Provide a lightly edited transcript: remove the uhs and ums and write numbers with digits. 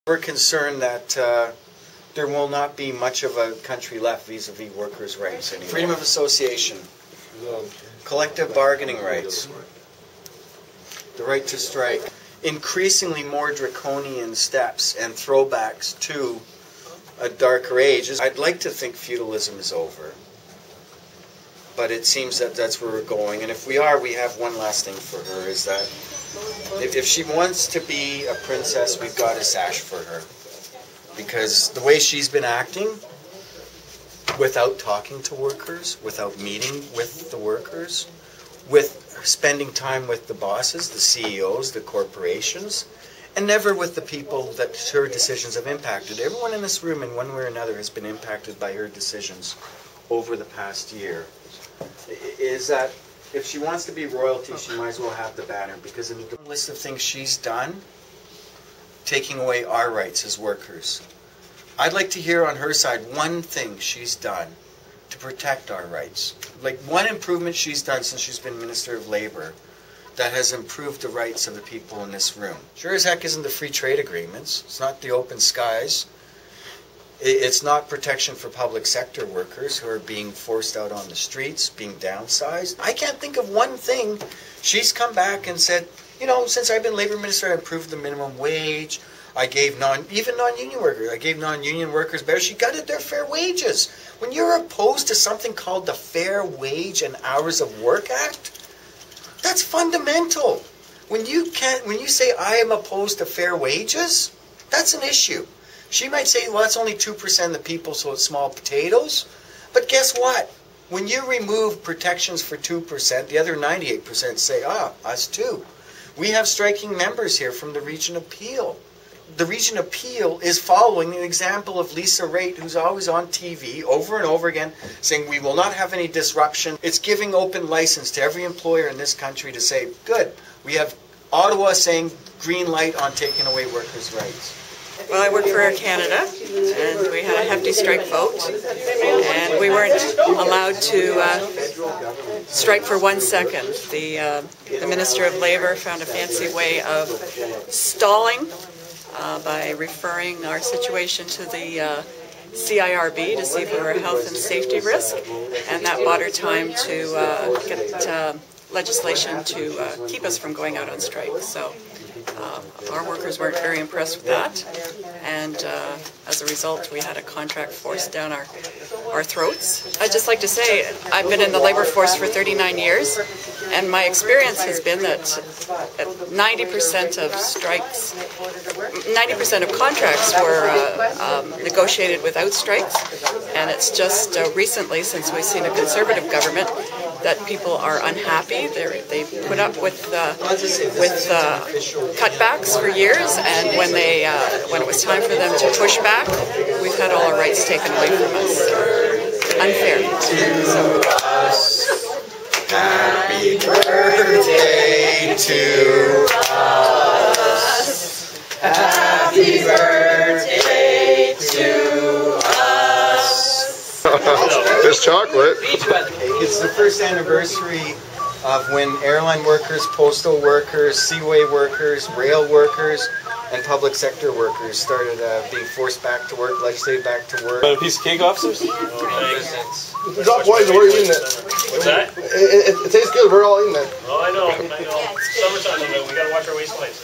We're concerned that there will not be much of a country left vis-a-vis workers' rights anymore. Freedom of association, collective bargaining rights, the right to strike, increasingly more draconian steps and throwbacks to a darker age. I'd like to think feudalism is over, but it seems that that's where we're going. And if we are, we have one last thing for her, is that if she wants to be a princess, we've got a sash for her. Because the way she's been acting, without talking to workers, without meeting with the workers, with spending time with the bosses, the CEOs, the corporations, and never with the people that her decisions have impacted. Everyone in this room, in one way or another, has been impacted by her decisions over the past year. Is that if she wants to be royalty, she might as well have the banner, because in the list of things she's done, taking away our rights as workers, I'd like to hear on her side one thing she's done to protect our rights. Like one improvement she's done since she's been Minister of Labour that has improved the rights of the people in this room. Sure as heck isn't the free trade agreements. It's not the open skies. It's not protection for public sector workers who are being forced out on the streets, being downsized. I can't think of one thing she's come back and said, you know, since I've been Labour Minister, I improved the minimum wage. I gave even non-union workers, I gave non-union workers better. She gutted their fair wages. When you're opposed to something called the Fair Wage and Hours of Work Act, that's fundamental. When you say I am opposed to fair wages, that's an issue. She might say, well, that's only 2% of the people, so it's small potatoes. But guess what? When you remove protections for 2%, the other 98% say, us too. We have striking members here from the Region of Peel. The Region of Peel is following an example of Lisa Raitt, who's always on TV over and over again saying we will not have any disruption. It's giving open license to every employer in this country to say, good, we have Ottawa saying green light on taking away workers' rights. Well, I work for Air Canada, and we had a hefty strike vote, and we weren't allowed to strike for 1 second. The Minister of Labour found a fancy way of stalling by referring our situation to the CIRB to see if we were a health and safety risk, and that bought her time to get legislation to keep us from going out on strike. So our workers weren't very impressed with that, and as a result we had a contract forced down our throats. I'd just like to say I've been in the labour force for 39 years, and my experience has been that 90% of strikes, 90% of contracts were negotiated without strikes, and it's just recently, since we've seen a Conservative government, that people are unhappy. They put up with cutbacks for years, and when it was time for them to push back, we've had all our rights taken away from us. Unfair. So. Happy birthday to us. Happy birthday to us. There's chocolate. It's the first anniversary of when airline workers, postal workers, seaway workers, rail workers, and public sector workers started being forced back to work, legislated back to work. A piece of cake, officers? Drop boys, we're eating it. What's that? It tastes good, we're all eating it. Oh, I know. Summertime, we gotta watch our waistlines.